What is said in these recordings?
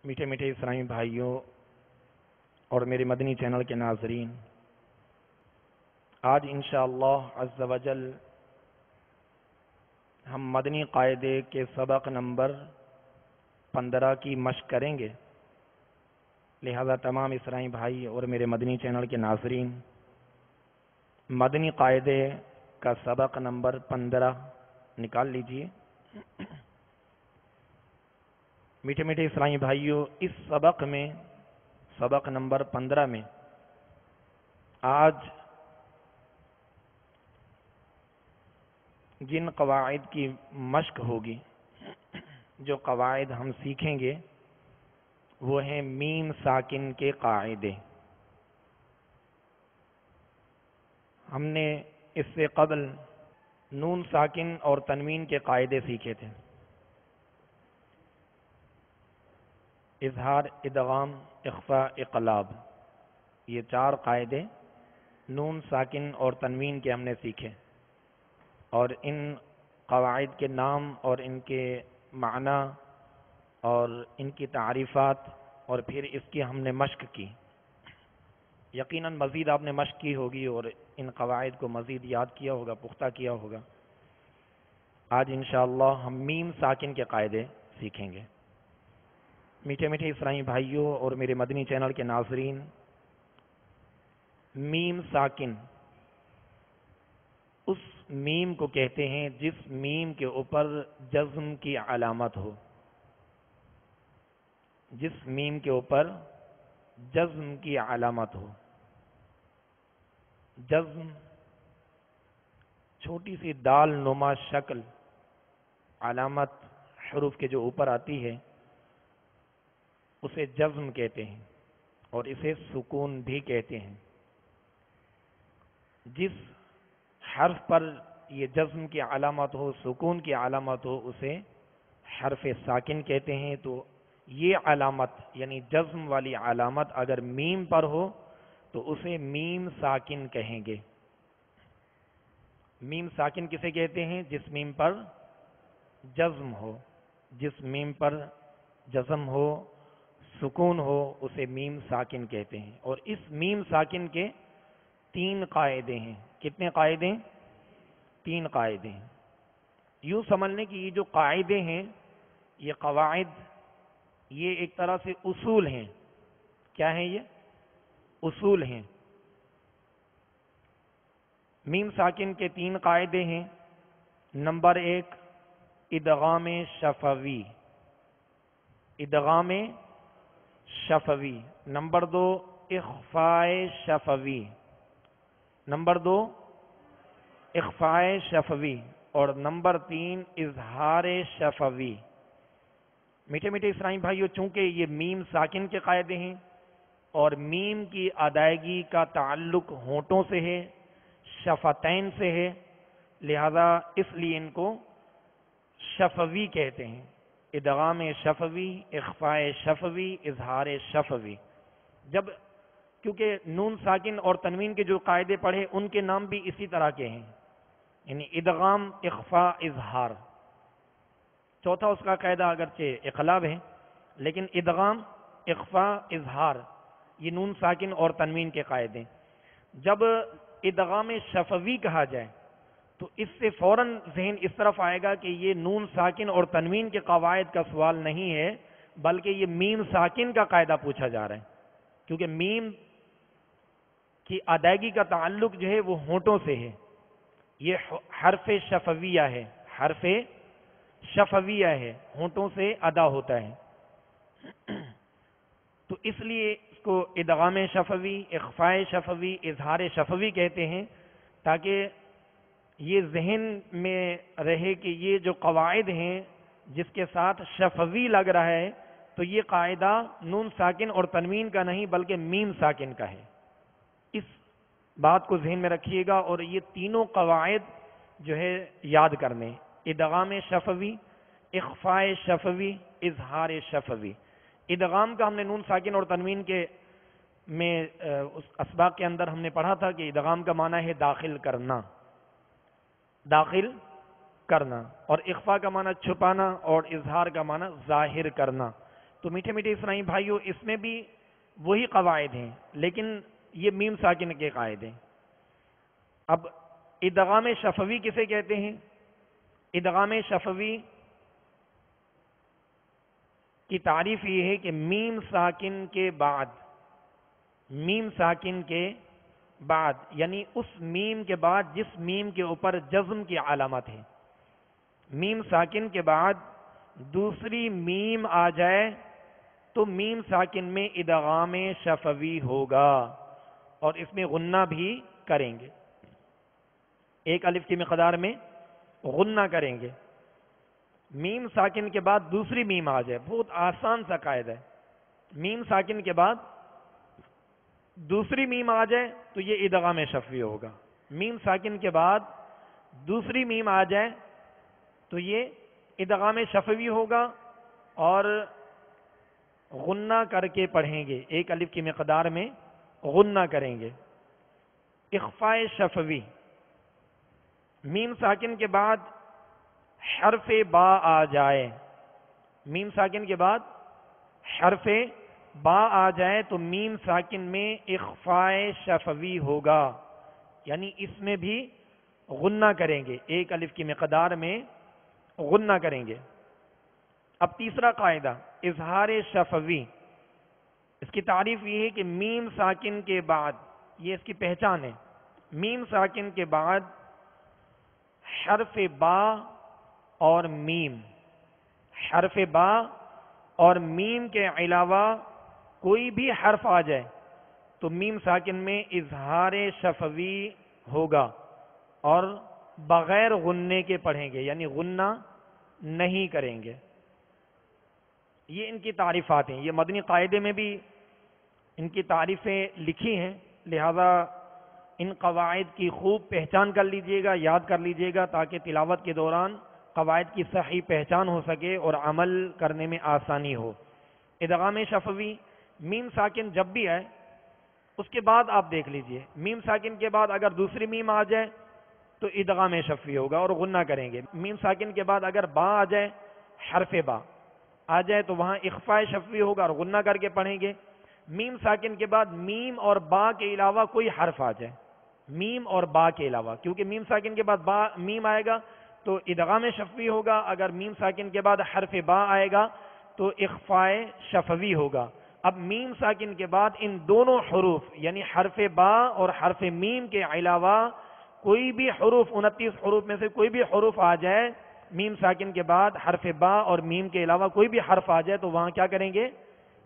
میٹھے میٹھے اسلامی بھائیوں اور میرے مدنی چینل کے ناظرین، آج انشاءاللہ عز و جل ہم مدنی قاعدے کے سبق نمبر 15 کی مشق کریں گے۔ لہذا تمام اسلامی بھائی اور میرے مدنی چینل کے ناظرین، مدنی قاعدے کا سبق نمبر 15 نکال لیجئے۔ میٹھے میٹھے اسلامی بھائیوں، اس سبق نمبر 15 میں آج جن قواعد کی مشق ہوگی، جو قواعد ہم سیکھیں گے وہ ہیں میم ساکن کے قاعدے۔ ہم نے اس سے قبل نون ساکن اور تنوین کے قاعدے سیکھے تھے، اظہار، ادغام، اخفاء، اقلاب۔ یہ 4 قاعدے نون ساکن اور تنوین کے ہم نے سیکھے، اور ان قواعد کے نام اور ان کے معنی اور ان کی تعریفات اور پھر اس کی ہم نے مشق کی۔ یقیناً مزید آپ نے مشق کی ہوگی اور ان قواعد کو مزید یاد کیا ہوگا، پختہ کیا ہوگا۔ آج انشاءاللہ ہم میم ساکن کے قاعدے سیکھیں گے۔ میٹھے میٹھے اسلامی بھائیوں اور میرے مدنی چینل کے ناظرین، میم ساکن اس میم کو کہتے ہیں جس میم کے اوپر جزم کی علامت ہو۔ جس میم کے اوپر جزم کی علامت ہو۔ جزم چھوٹی سی دال نما شکل علامت حروف کے جو اوپر آتی ہے اسے جزم کہتے ہیں، اور اسے سکون بھی کہتے ہیں۔ جس حرف پر یہ جزم کی علامت ہو، سکون کی علامت ہو، اسے حرف ساکن کہتے ہیں۔ تو یہ علامت یعنی جزم والی علامت اگر میم پر ہو تو اسے میم ساکن کہیں گے۔ میم ساکن کسے کہتے ہیں؟ جس میم پر جزم ہو، جس میم پر جزم ہو، سکون ہو، اسے میم ساکن کہتے ہیں۔ اور اس میم ساکن کے 3 قاعدے ہیں۔ کتنے قاعدے؟ 3 قاعدے ہیں۔ یوں سمجھنے کی یہ جو قاعدے ہیں، یہ قواعد، یہ ایک طرح سے اصول ہیں۔ کیا ہیں یہ؟ اصول ہیں۔ میم ساکن کے 3 قاعدے ہیں۔ نمبر 1 ادغام شفوی، ادغام شفوی۔ نمبر 2 اخفاء شفوی، نمبر 2 اخفاء شفوی، اور نمبر 3 اظہار شفوی۔ میٹھے میٹھے اسلامی بھائیو، چونکہ یہ میم ساکن کے قاعدے ہیں اور میم کی ادائیگی کا تعلق ہونٹوں سے ہے، شفتین سے ہے، لہذا اس لیے ان کو شفوی کہتے ہیں۔ ادغام شفوی، اخفاء شفوی، اظہار شفوی۔ جب کیونکہ نون ساکن اور تنوین کے جو قاعدے پڑھے ان کے نام بھی اسی طرح کے ہیں، یعنی ادغام، اخفاء، اظہار۔ چوتھا اس کا قاعدہ اگرچہ اقلاب ہے، لیکن ادغام، اخفاء، اظہار یہ نون ساکن اور تنوین کے قاعدے۔ جب ادغام شفوی کہا جائے تو اس سے فوراً ذہن اس طرف آئے گا کہ یہ نون ساکن اور تنوین کے قواعد کا سوال نہیں ہے، بلکہ یہ میم ساکن کا قاعدہ پوچھا جا رہا ہے، کیونکہ میم کی ادائیگی کا تعلق جو ہے وہ ہونٹوں سے ہے۔ یہ حرف شفویہ ہے، حرف شفویہ ہے، ہونٹوں سے ادا ہوتا ہے۔ تو اس لیے اس کو ادغام شفوی، اخفاء شفوی، اظہار شفوی کہتے ہیں، تاکہ یہ ذہن میں رہے کہ یہ جو قواعد ہیں جس کے ساتھ شفوی لگ رہا ہے تو یہ قاعدہ نون ساکن اور تنوین کا نہیں بلکہ میم ساکن کا ہے۔ اس بات کو ذہن میں رکھیے گا، اور یہ تینوں قواعد جو ہے یاد کرنے: ادغام شفوی، اخفاء شفوی، اظہار شفوی۔ ادغام کا ہم نے نون ساکن اور تنوین کے میں اس اسباق کے اندر ہم نے پڑھا تھا کہ ادغام کا معنی ہے داخل کرنا، داخل کرنا، اور اخفاء کا معنی چھپانا، اور اظہار کا معنی ظاہر کرنا۔ تو میٹھے میٹھے اسلامی بھائیوں اس میں بھی وہی قواعد ہیں، لیکن یہ میم ساکن کے قاعدے ہیں۔ اب ادغام شفوی کسے کہتے ہیں؟ ادغام شفوی کی تعریف یہ ہے کہ میم ساکن کے بعد، میم ساکن کے بعد یعنی اس میم کے بعد جس میم کے اوپر جزم کی علامت ہے، میم ساکن کے بعد دوسری میم آ جائے تو میم ساکن میں ادغام شفوی ہوگا، اور اس میں غنہ بھی کریں گے، ایک الف کی مقدار میں غنہ کریں گے۔ میم ساکن کے بعد دوسری میم آ جائے، بہت آسان سا قاعدہ ہے، میم ساکن کے بعد دوسری میم آ جائے تو یہ ادغام شفوی ہوگا، میم ساکن کے بعد دوسری میم آ جائے تو یہ ادغام شفوی ہوگا، اور غنہ کر کے پڑھیں گے، ایک الف کی مقدار میں غنہ کریں گے۔ اخفاء شفوی، میم ساکن کے بعد حرف با آ جائے، میم ساکن کے بعد حرف با آ جائے تو میم ساکن میں اخفاء شفوی ہوگا، یعنی اس میں بھی غنہ کریں گے، ایک الف کی مقدار میں غنہ کریں گے۔ اب تیسرا قاعدہ اظہار شفوی، اس کی تعریف یہ ہے کہ میم ساکن کے بعد، یہ اس کی پہچان ہے، میم ساکن کے بعد حرف با اور میم، حرف با اور میم کے علاوہ کوئی بھی حرف آ جائے تو میم ساکن میں اظہار شفوی ہوگا، اور بغیر غننے کے پڑھیں گے، یعنی غنہ نہیں کریں گے۔ یہ ان کی تعریفات ہیں، یہ مدنی قاعدے میں بھی ان کی تعریفیں لکھی ہیں، لہذا ان قواعد کی خوب پہچان کر لیجئے گا، یاد کر لیجئے گا، تاکہ تلاوت کے دوران قواعد کی صحیح پہچان ہو سکے اور عمل کرنے میں آسانی ہو۔ ادغام شفوی، میم ساکن جب بھی آئے اس کے بعد آپ دیکھ لیجئے، میم ساکن کے بعد اگر دوسری میم آ جائے تو ادغام شفوی ہوگا اور غنہ کریں گے، میم ساکن کے بعد اگر با آ جائے، حرف با آ جائے تو وہاں اخفاء شفوی ہوگا اور غنہ کر کے پڑھیں گے۔ میم ساکن کے بعد میم اور با کے علاوہ کوئی حرف آ جائے، میم اور با کے علاوہ، کیونکہ میم ساکن کے بعد میم آئے گا تو ادغام شفوی ہوگا، اگر میم ساکن کے بعد حرف با آئے گا تو اخفاء شفوی ہوگا۔ اب میم ساکن کے بعد ان دونوں حروف یعنی حرف با اور حرف میم کے علاوہ کوئی بھی حروف، 29 حروف میں سے کوئی بھی حروف آ جائے، میم ساکن کے بعد حرف با اور میم کے علاوہ کوئی بھی حرف آ جائے تو وہاں کیا کریں گے؟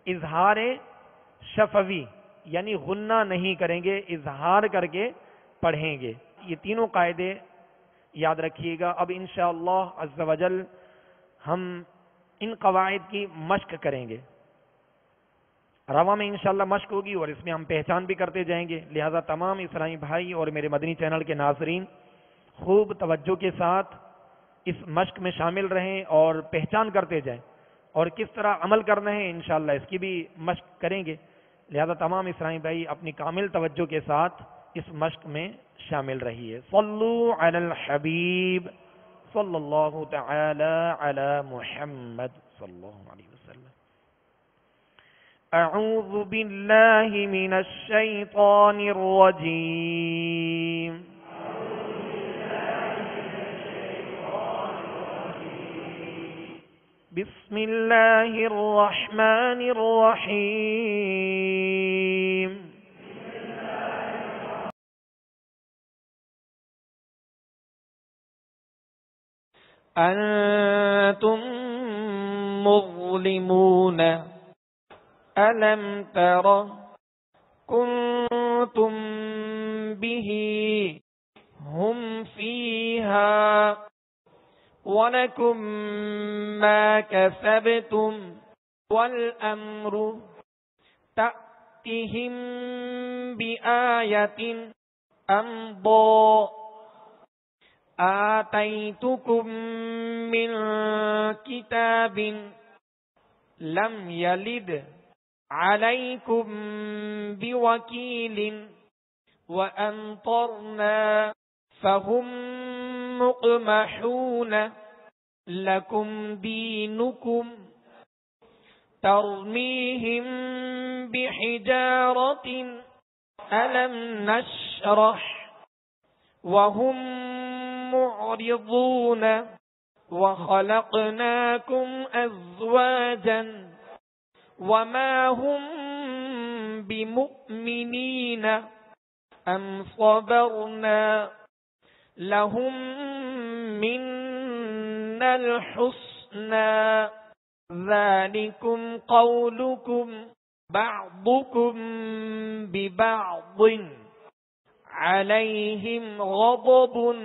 اظہار شفوی، یعنی غنہ نہیں کریں گے، اظہار کر کے پڑھیں گے۔ یہ تینوں قاعدے یاد رکھیے گا۔ اب انشاءاللہ عز و جل ہم ان قواعد کی مشق کریں گے، رواں میں انشاءاللہ مشق ہوگی اور اس میں ہم پہچان بھی کرتے جائیں گے، لہذا تمام اسلامی بھائی اور میرے مدنی چینل کے ناظرین خوب توجہ کے ساتھ اس مشق میں شامل رہیں اور پہچان کرتے جائیں، اور کس طرح عمل کرنا ہے انشاءاللہ اس کی بھی مشق کریں گے، لہذا تمام اسلامی بھائی اپنی کامل توجہ کے ساتھ اس مشق میں شامل رہیے۔ صلو علی الحبیب صلی اللہ تعالی علی محمد صلی اللہ علیہ وسلم۔ اعوذ باللہ من الشیطان الرجیم۔ بسم اللہ الرحمن الرحیم۔ انتم مظلمون ألم تر كنتم به هم فيها ولكم ما كسبتم والأمر تأتهم بآية أمضى آتيتكم من كتاب لم يلد عليكم بوكيل وأمطرنا فهم مقمحون لكم دينكم ترميهم بحجارة ألم نشرح وهم معرضون وخلقناكم أزواجا وما هم بمؤمنين أم صبرنا لهم منا الحسنى ذلكم قولكم بعضكم ببعض عليهم غضب